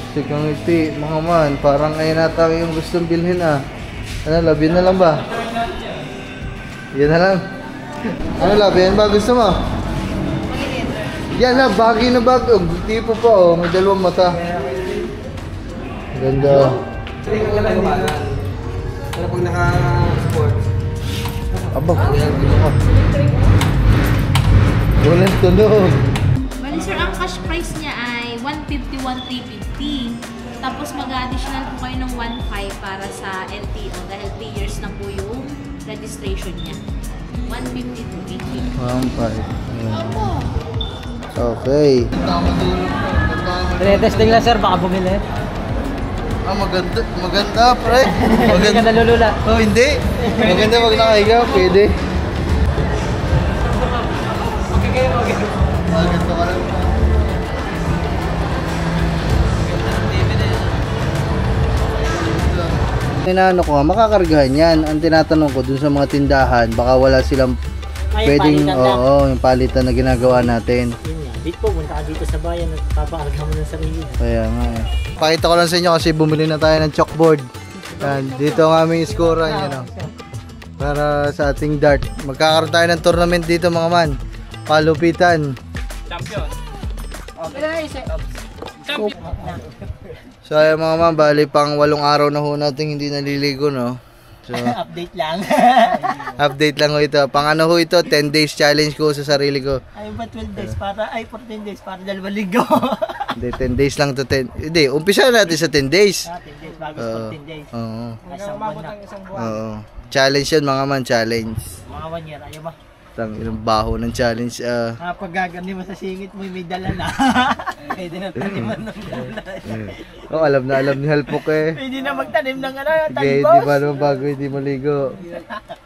Sigang ngiti, mga man. Parang ayun nata yung gustong bilhin ah. Ano, love yun na lang ba? Yan na lang. Ano love, yan ba gusto mo? Yan na, bagay na bag. Oh, tipo pa oh, may dalawang mata. Ganda. Pero pag naka-sports. Aba, walang tunog. Bali sir, ang cash price niya ay 150, 1,350. Tapos mag-additional po kayo ng 1,500 para sa LTO dahil 3 years na po yung registration niya. 150 to 80. 1.5. Okay. Tinetesting lang sir, baka bumili. Ah, maganda pre. Hindi ka nalulula. Oh, hindi. Maganda wag nakahiga, pwede. Okay kayo, okay. Maganda ka lang. Inaano ko, makakargahan yan. Ang tinatanong ko dun sa mga tindahan, baka wala silang pwedeng, oo, yung palitan na ginagawa natin. Dito po, punta ka dito sa bayan at papaarga mo ng sarili. Kaya nga eh. Pakita ko lang sa inyo kasi bumili na tayo ng chalkboard. Yan, dito ang aming iskora yan, para sa ating dart. Magkakaroon tayo ng tournament dito mga man. Palupitan. Champion. Champion. So ayan mga man, bali pang 8 araw na ho natin hindi naliligo, no? So, update lang. update lang ho ito. Pang ano ho ito, 10 days challenge ko sa sarili ko. Ay ba 12 days para, ay 14 days para 2 linggo. Hindi, 10 days lang to 10. Hindi, umpisa natin sa 10 days. 10 days bago 14 days. Oo. Isang buwan na. Oo. Challenge yan mga man, challenge. Mga 1 year, ayaw ba? Ilang baho ng challenge. Pag gagani mo sa singit mo, may dala na. Pwede na taniman ng dala. Oh, alam ni Halpok eh. Pwede na magtanim ng ano, Hindi, talbos. di ba naman bago hindi maligo.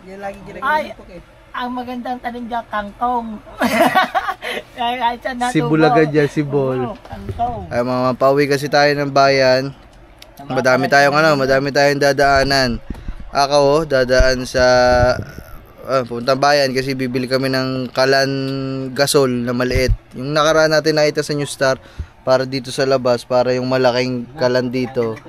Yan lagi ginagawa Halpok eh. Ang magandang tanim dyan, kangkong. Sibulaga dyan, sibol. Kangkong. Ay mga pauwi kasi tayo ng bayan. Madami tayong dadaanan. Ako, dadaan sa puntang bayan kasi bibili kami ng kalan gasol na maliit. Yung nakaraan natin nakita sa New Star para dito sa labas, para yung malaking kalan dito.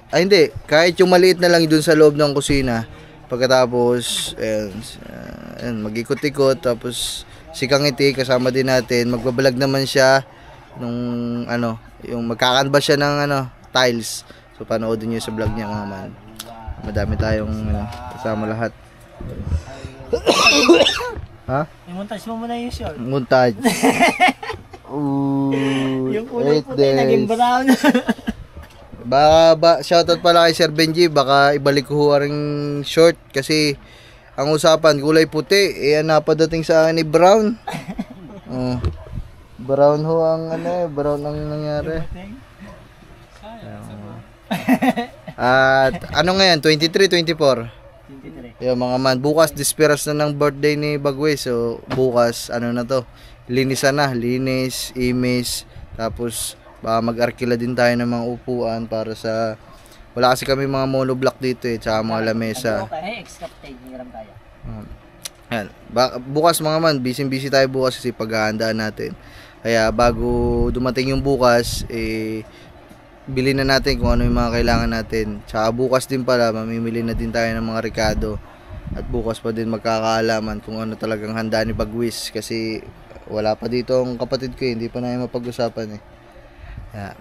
Ay hindi, kahit yung maliit na lang dun sa loob ng kusina. Pagkatapos mag-ikot-ikot, tapos si Kangiti kasama din natin. Magbabalag naman siya nung yung magkakanba siya ng tiles. So panoodin niyo sa vlog niya mga man. Madami tayong kasama lahat. Ha? I-montage mo muna yung short. Montage. Yung kulay puti naging brown. Baka shoutout pala kay Sir Benji, baka ibalik ko ring short kasi ang usapan kulay puti, napadating sa akin ni brown. Brown ho ang brown ang nangyari. At ngayon, 23, 24. Yung mga man, bukas disperas na ng birthday ni Bagwe. So bukas na to, linisan na, linis, imis, tapos mag-arkila din tayo ng mga upuan para sa, wala kasi kami mga monoblock dito tsaka mga lamesa. Yan. Bukas mga man, busy tayo bukas kasi paghahandaan natin. Kaya bago dumating yung bukas, bilhin na natin kung ano yung mga kailangan natin. Tsaka bukas din pala, mamimili na din tayo ng mga rekado. At bukas pa din magkakaalaman kung ano talagang handa ni Bagwis. Kasi wala pa dito ang kapatid ko, hindi pa namin mapag-usapan Yan.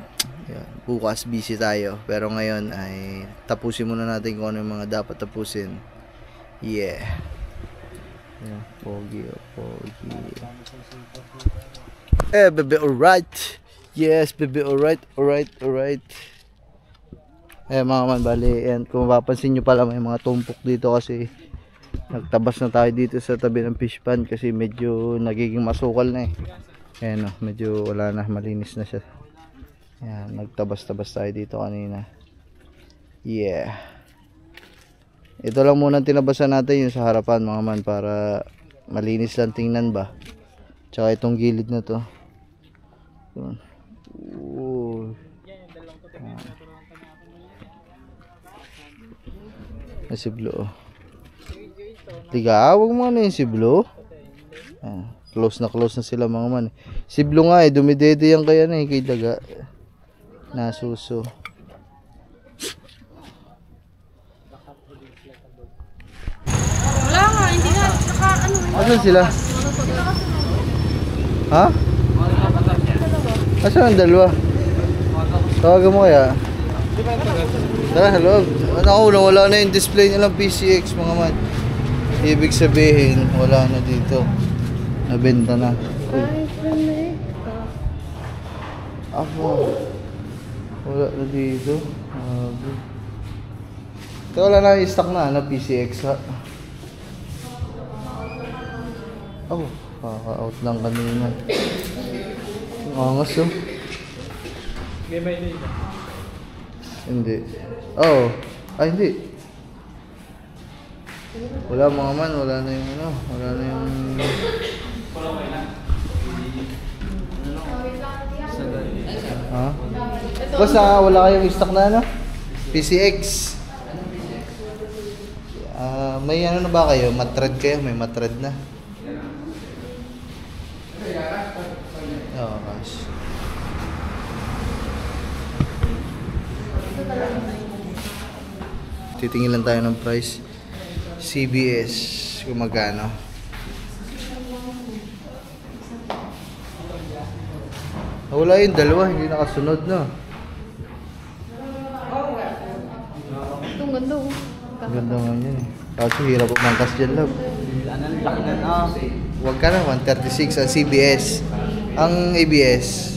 Bukas busy tayo. Pero ngayon ay tapusin muna natin kung ano yung mga dapat tapusin. Yeah. Pogi. Baby, alright. Yes, baby, alright. Mga man, bali, kung mapapansin nyo pala may mga tumpok dito kasi nagtabas na tayo dito sa tabi ng fish pond kasi medyo nagiging masukal na medyo wala na, malinis na siya. Yan, nagtabas-tabas tayo dito kanina. Yeah. Ito lang muna tinabasan natin yung sa harapan mga man para malinis lang tingnan ba. Tsaka itong gilid na to. Si Blue. Tiga, wag mo yung si Blue. Close na sila mga man. Si Blue nga dumidede yan kaya kay Daga. Nasuso. Wala nga, hindi nga. Saka ano. Asan sila? Ha? Asan ang dalawa? Tawagan mo kaya? Tara, sa loob. Wala na yung display nilang PCX mga man. Ibig sabihin, wala na dito. Nabenta na. Wala na dito. Wala na yung stock na PCX ha. Kaka-out lang kanina. Ang angas oh. Hindi. Hindi. Wala mga man, wala na yung wala na yung ha? Basta wala kayong stock na PCX. May na ba kayo? Matred kayo? May matred na. Gosh. Titingin lang tayo ng price. CBS kung magkano. Wala yung dalawa, hindi nakasunod na. Itong ganda oh. Ganda nga yan eh. Kaso hirap umangkas dyan love. Laki na na. Huwag ka na, 136 ang CBS. Ang ABS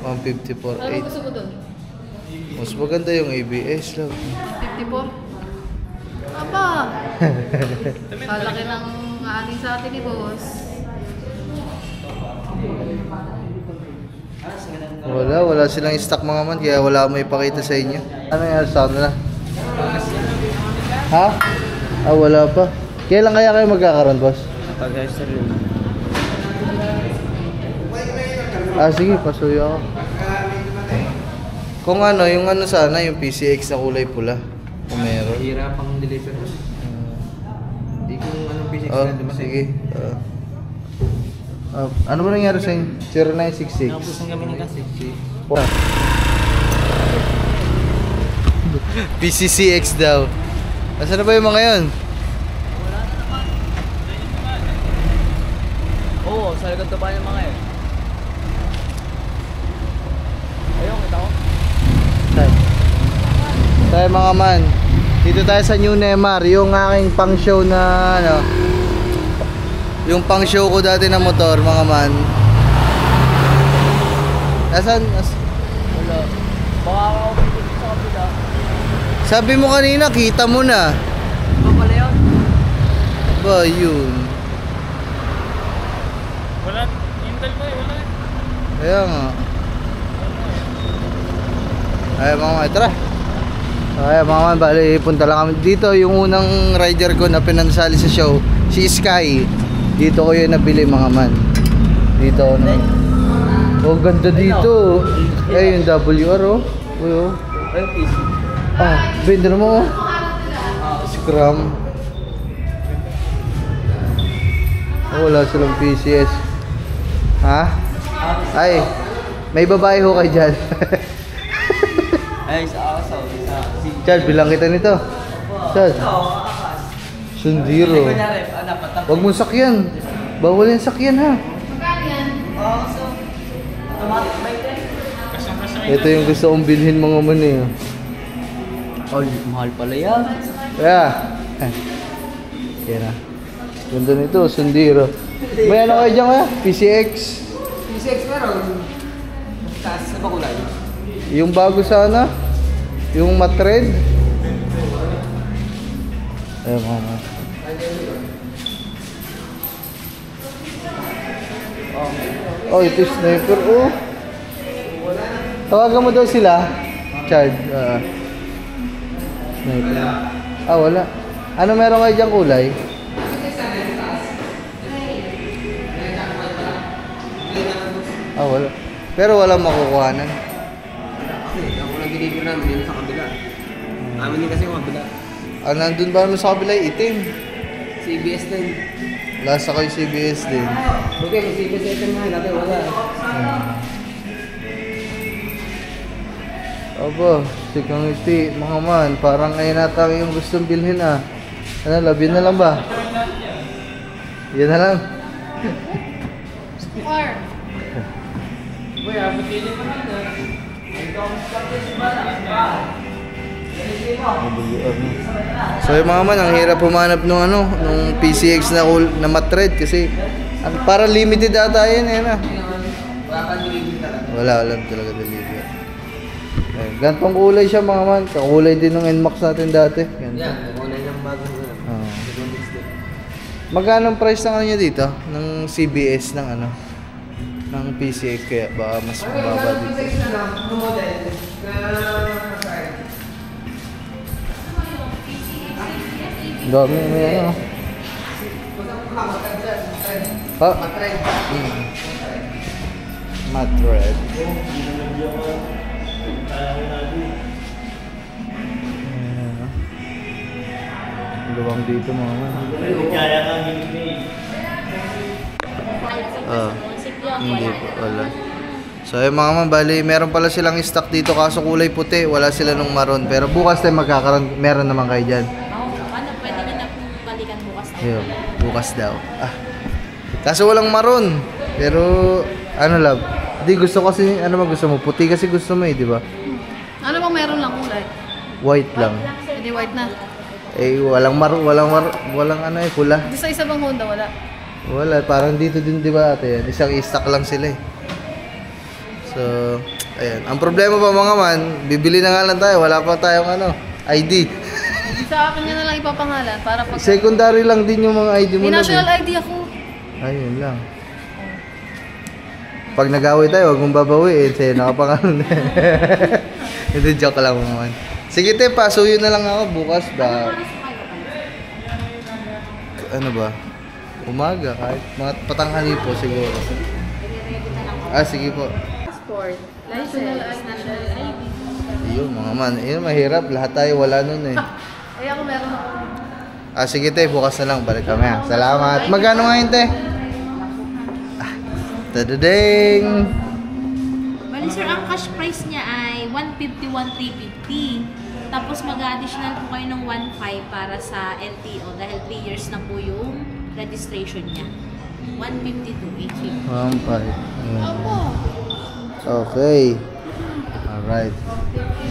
154.8. Ano gusto mo doon? Mas maganda yung ABS love. 54? Aba! Kalaki ng aning sa atin ni boss. Wala silang stock mga man, kaya wala may ipakita sa inyo. Ano yung sa kanila? Ha? Wala pa. Kailan kaya kayo magkakaroon, boss? Pag-register yun. Sige, pasuyo ako. Kung yung sana, yung PCX na kulay pula. Kung meron. Hirap ang deliver. Hindi ko anong PCX na dumating. Sige. Ano ba nangyari sa inyo? 0966. Napusan kami ng kasi. PCCX daw. Nasaan na ba yung mga yun? Oo, sa likod pa yung mga eh. Ayun, kita ko. Tayo mga man. Dito tayo sa New Nemar. Yung aking pang show na yung pang show ko dati na motor mga man. Nasaan? Wala. Baka ako dito sa kapila. Sabi mo kanina, kita mo na. Iba pala yun? Ba yun? Wala. Intel ba eh? Wala eh. Kaya nga. Ay mga man, tara. Ay mga man, bali punta lang kami dito. Yung unang rider ko na pinansali sa show, si Sky. Dito ko yun nabili mga man. Dito ako na. Oh, ganda dito. Yung WR oh. Uy oh. Ayun, PC. Vendor mo oh. Scrum. Wala silang PCS. Ha? Ay, may babae ho kayo dyan. Ay, sa asaw. Chad, bilang kita nito. Chad. Sundiro. Huwag mong sakyan. Bawal yung sakyan ha. Ito yung gusto kong bilhin mga man eh. Oh, mahal pala yan. Kaya. Yan na. Ganda nito, Sundiro. May ano kayo dyan kaya? PCX. PCX meron. Taas sa bakulay. Yung bago sana. Yung matred. Ayun mga man. Oh, ito yung sniper. Oh. Tawagan mo daw sila. Chad. Sniper. Wala. Ano meron kayo dyan kulay? Wala. Pero walang makukuhanan. Kasi ako lang deliver namin yun sa kabila. Amin din kasi yung kabila. Nandun ba naman sa kabila? Itim. CBS din. Lasa kayo CBS din. Okay, kung CBS item nga natin, wala. Aba, sikang ngiti, mga man. Parang ayun nata yung gustong bilhin ah. Ano, labi na lang ba? Yan na lang. Or, So yung mga man, ang hirap pumanap nung ano, nung PCX na mat-red kasi parang limited ata yun eh na. Wala talaga delivery. Eh, gantong kulay siya mga man, kakulay din ng NMAX natin dati. Ganito. Yan, kulay ng bagong Magkano ang price ng ano niya dito? Ng CBS ng ano? Ng PCX kaya baka mas mababa dito. Dami may ano. Ha? Matte red. Luwang dito mga hindi po, wala. So yung mga man, bali, meron pala silang stock dito kaso kulay puti, wala sila nung maroon. Pero bukas tayo magkakaroon, meron naman kayo dyan. Ano, pwede nyo na pong balikan bukas na. Yun, bukas daw. Kaso walang maroon. Pero, ano love, di gusto kasi, ano ba gusto mo? Puti kasi gusto mo eh, di ba? ano bang meron lang kulay? White lang. Hindi white na. Eh, walang ano eh, pula. Di sa isa bang Honda, wala. Wala, parang dito din di ba ate yan? Isang stock lang sila eh. So, ayan. Ang problema pa mga man, bibili na nga lang tayo, wala pa tayong ano, ID. Di sa akin nyo na lang ipapangalan para pag... Secondary lang din yung mga ID mo May na national ID ako. Ayun lang. Pag nag-away tayo, huwag mong babawiin, sa'yo nakapangalan. Hindi, joke lang mga man. Sige te, pasuyo na lang ako bukas ba? Ano ba? Umaga, kahit mga patanghali po siguro. Sige po. Passport, license, national ID. Yun mga man, yun mahirap. Lahat tayo wala nun eh. Ay ako meron ako. Sige te, bukas na lang. Balik kami ha. Salamat. Magkano nga yun te? Tadading! Bali sir, ang cash price niya ay 151,350. Tapos mag-additional po kayo ng 1.5 para sa LTO dahil 3 years na po yung registration niya. 152,850. 1.5. Opo. Okay. Alright.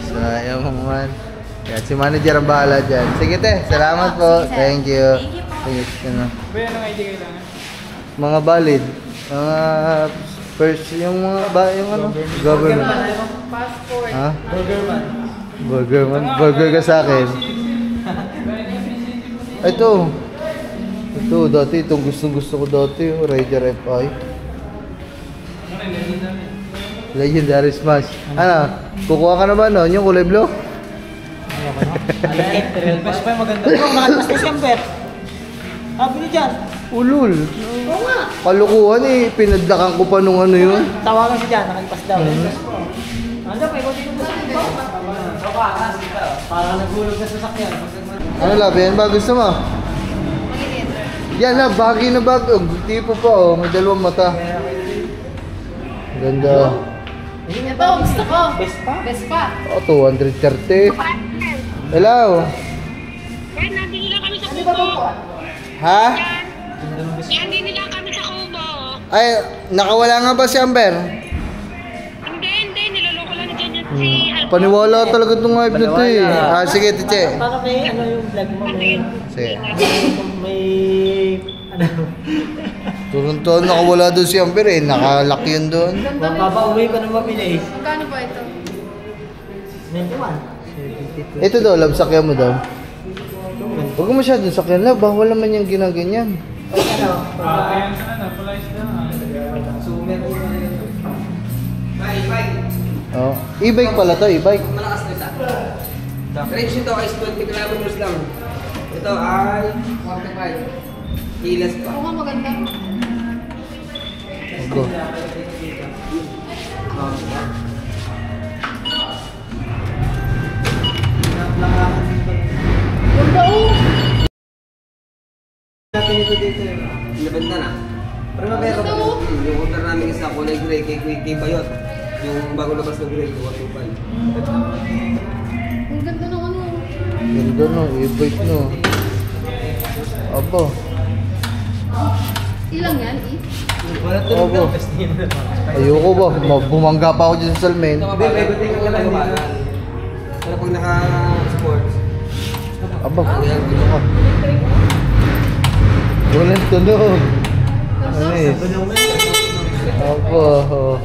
So, ayun mga man. Yan, si manager ang bahala dyan. Sige te, salamat po. Sige, sir. Thank you. Thank you po. Kuya, anong ID kailangan? Mga valid. Mga first, yung mga yung ano? Government. Passport. Ha? Burgerman. Burger man. Burger ka sa akin. Ito. Ito, dati. Itong gustong-gusto ko dati. Raider FI. Legendary Smash. Ano? Kukuha ka na ba nun? Yung kulay blue? Request pa yung maganda. Bro, nakalpas na siyang bet. Bili dyan. Ulul. Oo nga. Kalukuhan eh. Pinadlakan ko pa nung ano yun. Tawagan si dyan, nakalipas daw. Ano pa, ikaw dito sa akin ba? Parang naghulog na sasakyan. Ano labi? Yan ba gusto mo? Maliliit. Yan na, bagay na bagay. Oh, tipo pa oh. May dalawang mata. Ganda. Ito, gusto ko. Best pa? Best pa. Oh, 230. Hello? Yan, nandito lang kami sa Kubo. Ha? Yan, nandito lang kami sa Kubo. Ay, nakawala nga ba si Amber? Hindi, niloloko lang dyan yun si Alfonso. Paniwala talaga itong hype na ito eh. Sige, tiche. Para may ano yung vlog mo, Sige. may ano. Turun-turun nakawala doon si Amber eh. Nakalock yun doon. Mapapauwi ko na mabili. Magkano ba ito? 91. Ito daw, love, sakyan mo daw. Huwag mo masyadong sakyan, love. Bawal naman yung ginaganyan. Oh, e-bike pala to, e-bike. Malakas na isa. Range nito ay 20 kilometers lang. Ito ay 45. Kilas pa. Oo nga, maganda. Go. Ganda oh! Natin ito dito. Nabenta na. Pero meron Ganda oh! Yung order namin isa, kulay gray, kay Bayot. Yung bago labas ng grade, 125. Ang ganda ng ano. Ganda no, e-bike no. Aba. Ilang yan, eh? Aba. Ayoko ba, bumangga pa ako dyan sa salmen. Hindi, may buti ka lang dito. Pero pag naka-sports, Aba, ano ka? Walang tunog. Ano eh? Aba, oh.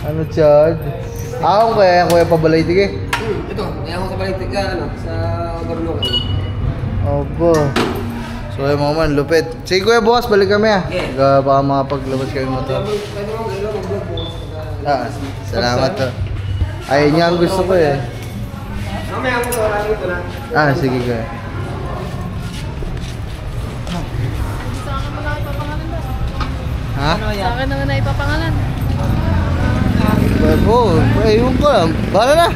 Ano Chad? Ako kaya kuya pabalay tige. ito, kaya ako sa balitik ka, sa overlook. Aba. So ay mga man, lupit. Sige kuya, bukas balik kami ah. Yeah. Baka makapaglabas kami mo to. Pwede mo mag-vlog po. Salamat to. Ay, niya ang gusto ko eh. Mamaya ako sa ito na. Sige kuya. Sa akin mo na ipapangalan ba? Ha? Sa akin naman na ipapangalan. Bebo, ayun ko lang. Bahala na.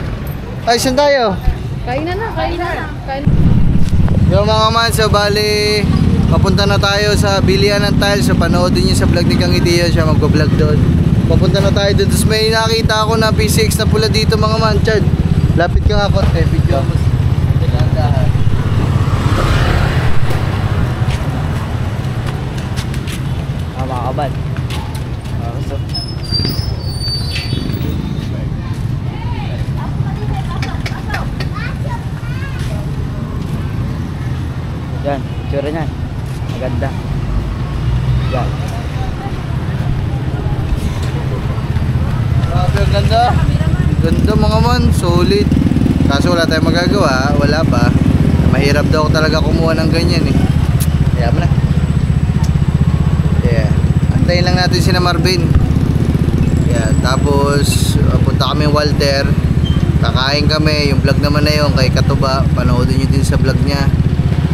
Ay, saan tayo? Kain na. Kain. Yung mga man, so bali, papunta na tayo sa bilian ng tiles. So panoodin nyo sa vlog ni Kang Itiyo, siya magpa-vlog doon. Papunta na tayo doon. Tapos may nakita ako na P6 na pula dito mga man. Chad, lapit ka nga konti. Video ako. Dahan-dahan. Mga kabal. Yan, tsura niyan. Maganda. Yan. Grabe, ang ganda. Ganda mga man, solid. Kaso wala tayong magagawa, wala pa. Mahirap daw talaga kumuha ng ganyan eh. Kaya mo na. Yeah. Antayin lang natin si na Marvin. Yeah, tapos punta kami Walter. Kakain kami, yung vlog naman na yun kay Katuba. Panoodin nyo din sa vlog niya.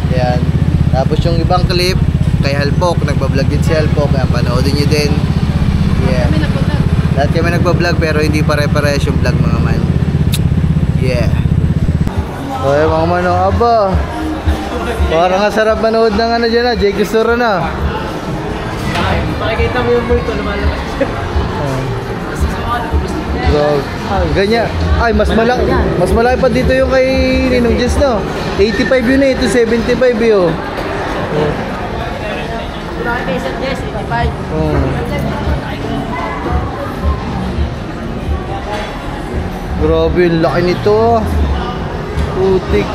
Yan. Tapos yung ibang clip kay Halpok, nagbablog din si Halpok, kaya panoodin nyo din. Yeah. Kami napunta. Lahat kami nagbablog pero hindi pare-pares yung vlog mga man. Yeah. Okay mga man, oh, aba. Parang nga sarap manood ng ano dyan na, Jake Gustoro na. Makikita mo yung multo, lumalabas. So, ganyan. Ay, mas malaki pa dito yung kay Ninong Jess, no? 85 yun eh, ito 75 yun. Malaki kay Sir Jess, 85. Oh. Grabe, yung laki nito. Putik.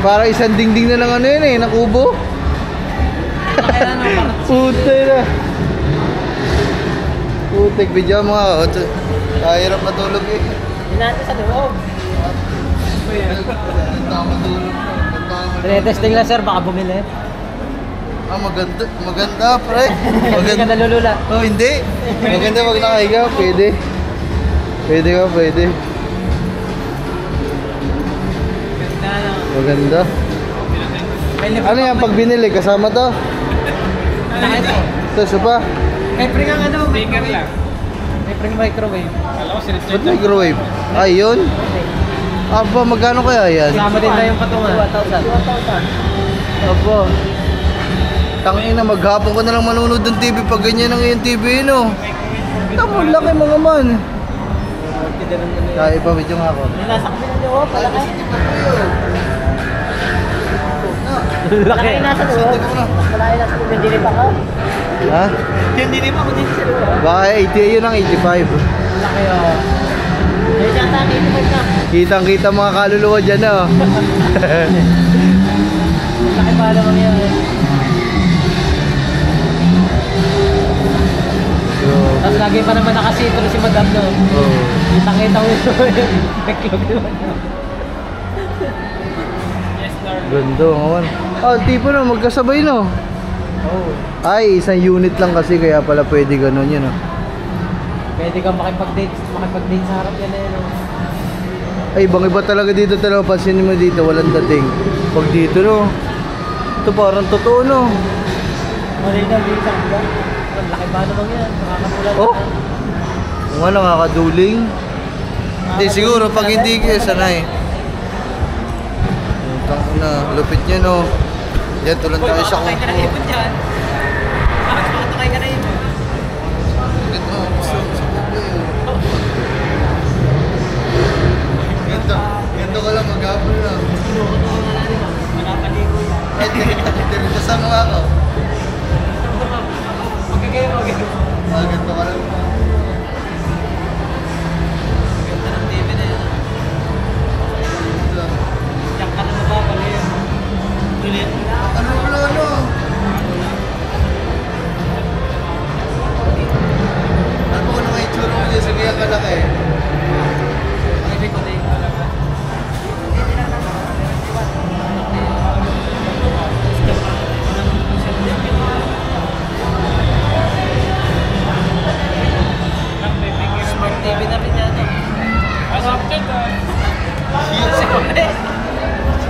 Para isang dingding na lang ano yun eh, nakubo. Putik na. Putik, video mo nga. Hirap matulog eh. Hindi natin sa loob. Tinetesting lang sir, baka bumili. Maganda pre. Hindi ka nalulula. Oh, hindi. Maganda wag nakahiga, pwede. Pwede. Maganda. Ano yan pag binili kasama to? Ito pa. May pring ang ano, maker lang. May pring microwave. Ba't microwave? Ay, yun? Aba, magkano kaya yan? Kasama din na yung patungan. 2,000. Aba. Tangin na, maghapon ko na lang manunod ng TV pag ganyan ang iyong TV, no? Tamo, laki mga man. Kaya ipamit yung ako. Nasa kami ng loob, palaki. Laki nasa loob. Malaki nasa loob, hindi rin baka. Ha? Hindi rin ako din sa loob. Baka 80 yun ang 85. Laki o. May siyata, 85 na. Kitang-kita mga kaluluwa dyan, no? Laki pa naman yan. Tapos lagi pa naman nakasitro si Madam, no? Oh. Kita-kita mo yung backlog naman. Ganda naman. Ah, tipo na, magkasabay, no? Oo. Ay, isang unit lang kasi kaya pala pwede ganun yun, no? Pwede kang makipag-date sa harap yan eh, no? Ay, ibang iba talaga dito talaga. Pansinin mo dito, walang dating. Pag dito, no? Ito parang totoo, no? Mali na, hindi sa kanya. Ang laki ba naman yan? Nakakatulad Oh? Kung ano, nakakaduling. Hindi, siguro pag hindi kayo sanay. Tangko na, lupit niya, no? Yan, tulan tayo sa kuko. dyan. Bakit makatulad ka na yun? Ito,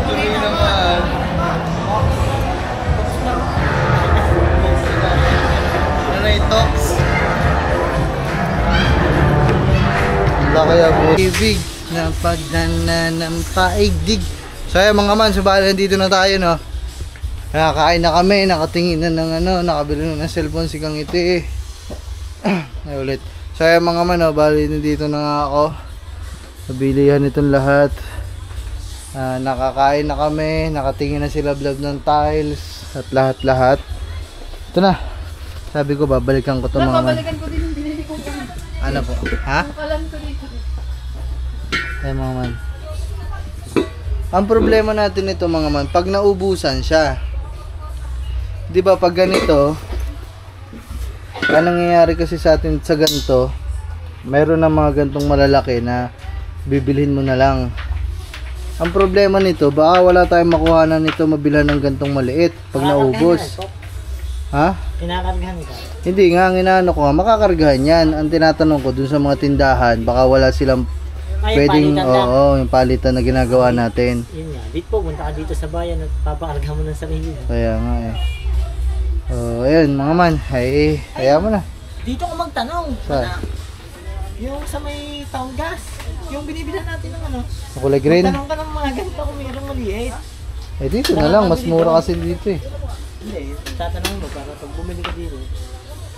Tuloy naman. Ano yung talks? Wala kaya po. Ibig na pagdana ng paigdig. So ayan mga man, subali dito na tayo, no? Nakakain na kami, nakatingin na ng ano, nakabili na ng cellphone si Kang Iti. Ay ulit. So ayan mga man, no, bali dito na nga ako. Nabilihan itong lahat. Nakakain na kami, nakatingin na sila vlog ng tiles at lahat-lahat. Ito na. Sabi ko babalikan ko to mga man. Babalikan ko din yung binili ko. Ano po? Ha? Alam ko dito. Ay mga man. Ang problema natin ito mga man, pag naubusan siya. 'Di ba pag ganito, ang nangyayari kasi sa atin sa ganito, mayroon ng mga gantong malalaki na bibilhin mo na lang. Ang problema nito, baka wala tayong makuhanan nito mabilhan ng gantong maliit pag naubos. Ha? Kinakargahan ka? Hindi nga, ang inaano ko nga, makakargahan yan. Ang tinatanong ko dun sa mga tindahan, baka wala silang pwedeng, oo, yung palitan na ginagawa natin. Yun nga. Dito po, punta ka dito sa bayan at papakarga mo ng sarili. Kaya nga eh. Ayun mga man, ay, kaya mo na. Dito ko magtanong. Saan? Yung sa may town gas. Yung binibilan natin ng ano. Sa kulay green? Magtanong ka ng mga ganito kung mayroong maliit. Eh dito na lang, mas mura kasi dito eh. Hindi, tatanong mo para pag bumili ka dito,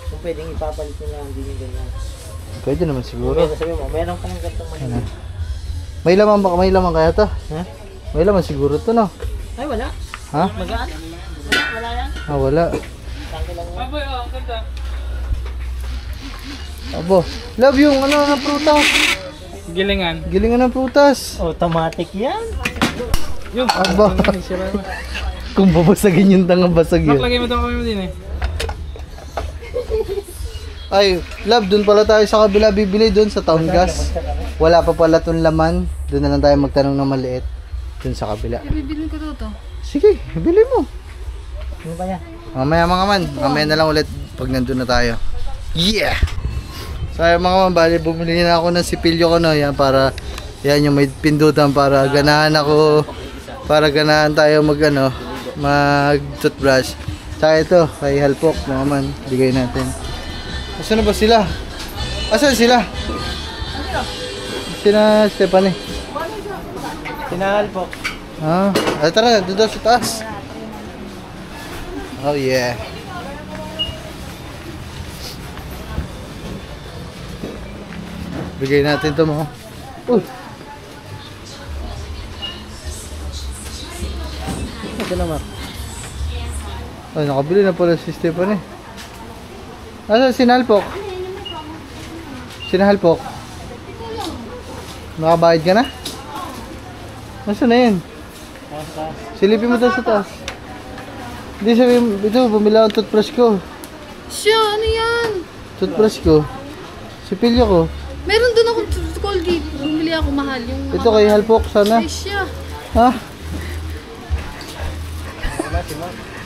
kung pwedeng ipapalit mo lang din yung ganyan. Pwede naman siguro. Kung sabi mo, meron ka ng ganitong maliit. May laman ba? May laman kaya to? Ha? May laman siguro to, no? Ay, wala. Ha? Magaan? Wala yan. Ah, wala. Tangke lang yan. Baboy, oh, ang ganda. Abo, love yung ano ng prutas. Gilingan. Gilingan ng prutas. Automatic yan. Yung, Aba. Kung babasagin yung tangang basag yun. lagay mo ito kami mo din eh. Ay, love, dun pala tayo sa kabila bibili dun sa town gas. Wala pa pala itong laman. Doon na lang tayo magtanong ng maliit. Dun sa kabila. Ibibilin ko to. Sige, bili mo. Ano ba yan? Mamaya mga man, mamaya na lang ulit pag nandun na tayo. Yeah! So ayun mga man, bali bumili na ako ng sipilyo ko, no? Yan para, yan yung may pindutan para ganahan ako. Para ganahan tayo mag ano, mag toothbrush. Tsaka ito, kay Halpok mga man, bigay natin. Asan na ba sila? Asan sila? Sina Stephanie. Tinahal po. Ah, ay tara, doon daw sa taas. Oh yeah. Bigay natin to mo. Uy. Ito na, Mark. Ay, nakabili na pala si Stephanie. Asa si Nalpok? Sinahalpok? Nakabayad ka na? Nasaan na yun? Silipin mo daw sa taas. Hindi sabihin, ito, bumila akong toothbrush ko. Siya, ano yan? Toothbrush ko. Sipilyo ko. Meron doon akong Colgate. Bumili ako mahal. Yung Ito kay Halpok sana. Ay, siya. Ha?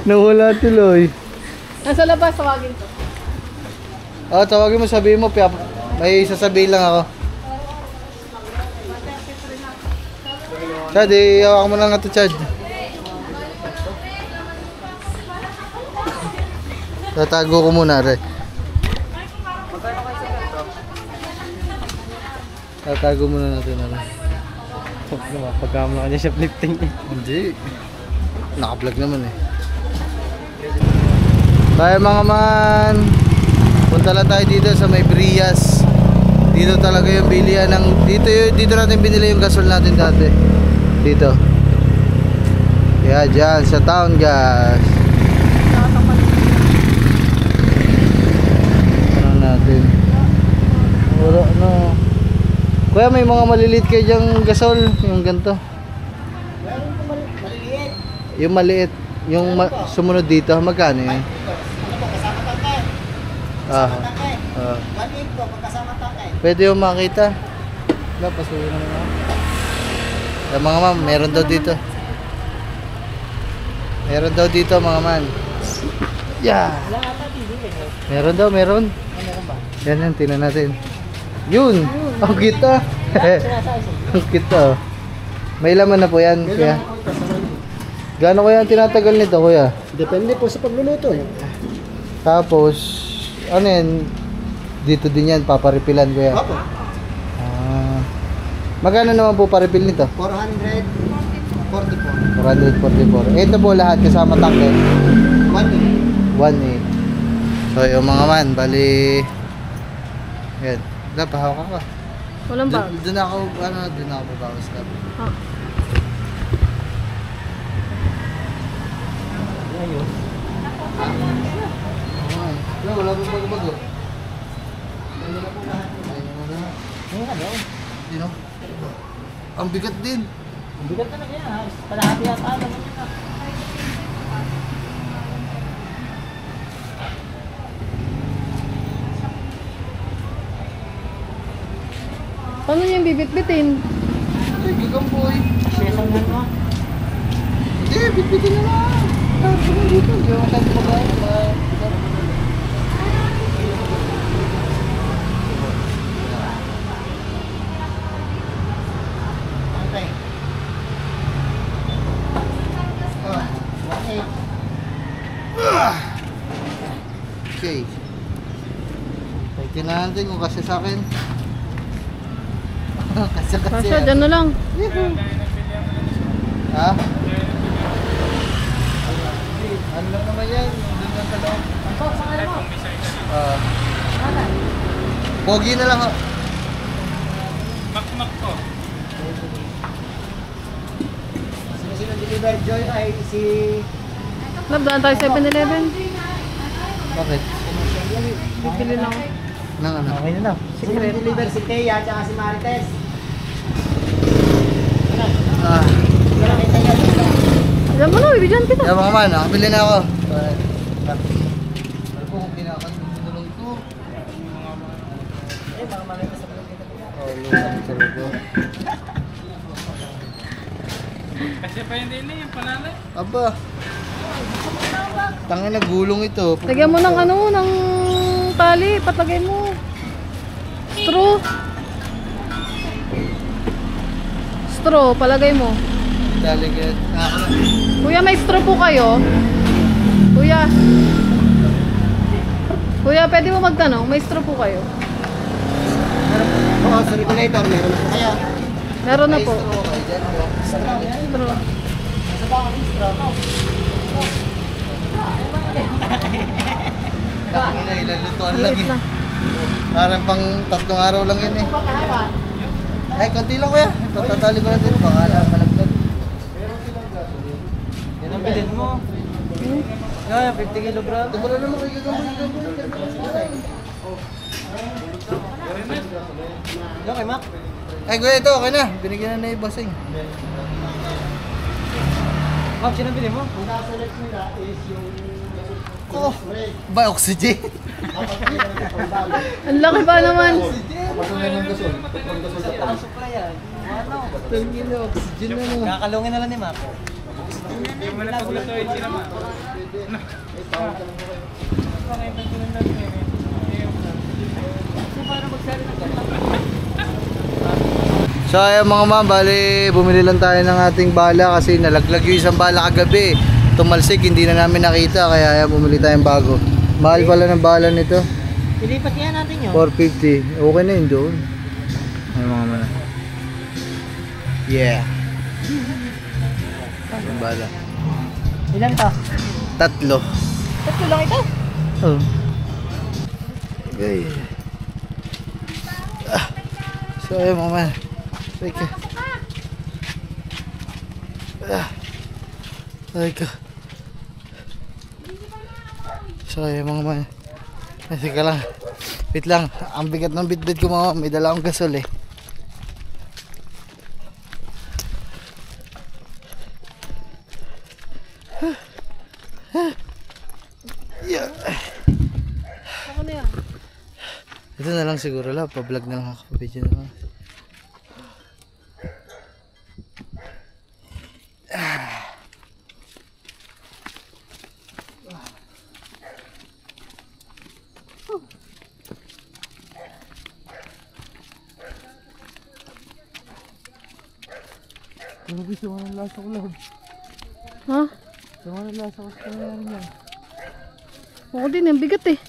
Nawala tuloy. Nasa labas, tawagin ko. Tawagin mo, sabihin mo, may sasabihin lang ako. Chad, hawak mo lang ito, Chad. Tatago ko muna, re. Tatago muna natin, re. Pagkama ka niya shoplifting eh. Hindi. Naka-vlog naman eh. Tayo mga man. Punta lang tayo dito sa may Brias. Dito talaga yung bilihan ng dito natin binili yung gasol natin dati. Dito. Kaya dyan sa town gas. Ano natin? Wala no. Kuya may mga maliliit kayo dyang gasol, yung ganito. Yung maliit, yung sumunod dito, magkano yun? Pwede yung makita. Wala, pasuhin naman ako. Yung mga ma'am, meron daw dito. Meron daw dito mga man. Yeah! Meron daw, meron. Yan yan, tingnan natin. Yun! Ang kita! Sinasayos. Ang cute to. May laman na po yan, kuya. Gaano kaya ang tinatagal nito, kuya? Depende po sa pagluluto eh. Tapos, ano yan? Dito din yan, paparipilan, kuya. Opo. Ah, magkano naman po paripil nito? 444. 444. Ito po lahat kasama tangke. 1 1.8. So yung mga man, bali yan. Pahawak ka. Walang bag. Doon ako, doon ako babawas na. Ah. Ayun. Wala pong bago-bago. Ayun ano? Sino? Ang bigat din. Ang bigat talaga yan ha. Kalahati yata naman yun ha. Paano niya yung bibit-bitin? Ay, gagamboy. Sesang yan mo. Hindi, bitbitin na lang. Tapos na dito. Hindi ako masyadong magawa. Okay. Okay. Tingnan natin kung kasi sa akin. kasi. Kasya, dyan na lang. Ha? Ano lang naman yan? Doon lang sa loob. Pogi na lang. Makmak ko. Sino deliver Joy ay si... Labdaan tayo 7-Eleven. Bakit? Bibili lang. Nang ano? Okay na daw. Sino deliver si Thea at si Marites? Ah. Wala kay Thea dito. Alam mo na, bibigyan kita. Kaya mga man, nakabili na ako. Ano po kung kinakantulong ito? Eh, mga malay na sa vlog kita. Oh, lutang sa logo. Kasi pa hindi na yung panalay. Aba. Tangin na gulong ito. Lagyan mo ng ano, ng tali. Patlagay mo. Straw. Straw, palagay mo. Daligyan. Kuya, may straw po kayo? Kuya. Kuya, pwede mo magtanong? May straw po kayo? Oo, sa regulator, meron na po kaya. Meron na po. Okay, dyan po. Straw. Tangin na, ilalutuan lang Liit yun. na. Parang pang 3 araw lang yun eh. Ay, konti lang kuya. Tatali ko na din. Baka na, malaglag. Yan ang bilhin mo. Yan, 50 kilogram. Ito pala naman kayo gagamboy. Yan kay Mac. Ay, kuya, ito. Okay na. Binigyan na na yung basing. Mac, sino bilhin mo? Ang nasa-select nila is yung... Oh, ba oxygen? Ang laki pa naman. Patuloy ng gasol. Patuloy ng gasol sa Ang supply yan. Ano? Tangin na oxygen na naman. Kakalungin na lang ni Mac. Wala ko lang ito yung sinama. So ayun mga ma'am, bali bumili lang tayo ng ating bala kasi nalaglag yung isang bala kagabi. Tumalsik, hindi na namin nakita kaya ayan, bumili tayong bago. Mahal pala ng bala nito. Ilipat kaya natin yun. 450. Okay na yun doon. Ayun mga ma'am. Yeah. Yung bala. Ilan to? 3. Tatlo lang ito. Oh. Okay. So ayun mga ma'am. Teka. Teka. So ayun mga man. Teka lang. Wait lang. Ang bigat ng bitbit ko mga man. May dala akong gasol eh. Yeah. Ako na yan. Ito na lang siguro lang. Pa-vlog na lang ako. Video na lang. Grabe, sama ng lasa ko lang. Ha? Sama ng lasa ko sa pangyayari niya. Ako din, ang bigat eh.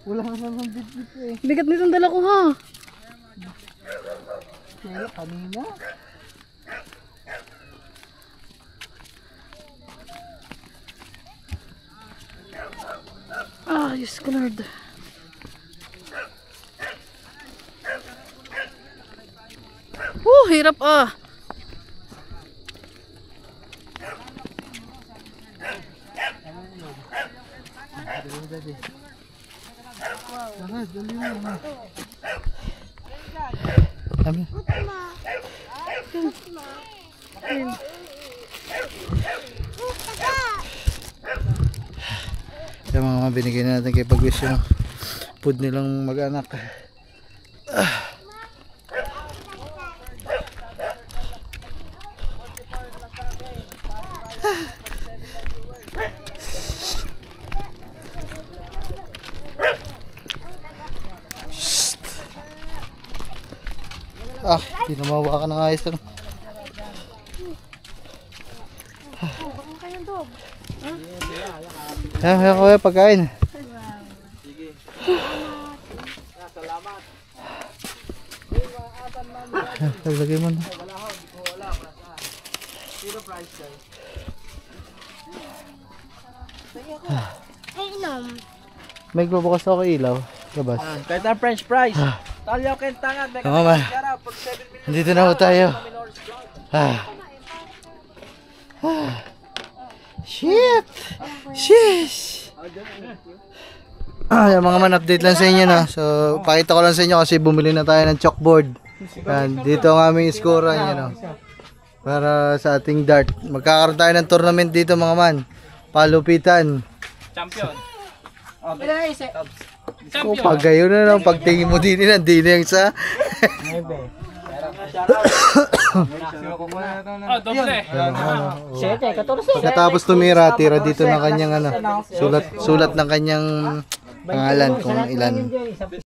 Wala ka naman bit-bit eh. Bigat nitong dala ko ha. Kaya kanina. Ah, Diyos ko Lord. Hirap ah. Dami. Yung mga binigay natin kay Pagwis yung food nilang mag-anak. Di na mawakan ng ayos lang. Kaya kuya, pagkain. Sige. Salamat. Lagay mo na. May bubukas ako ilaw. Labas. Kahit ang french fries. Talyo kentangan. Oo ma. Nandito na po tayo. Shit! Sheesh! Yung mga man, update lang sa inyo na. So, pakita ko lang sa inyo kasi bumili na tayo ng chalkboard. Yan, dito ang aming score yan, para sa ating dart. Magkakaroon tayo ng tournament dito mga man. Palupitan. Champion. O pag gayon na lang, pagtingin mo din hindi na yung sa... Doble. Pagkatapos tumira, tira dito ng kanyang sulat ng kanyang pangalan kung ilan.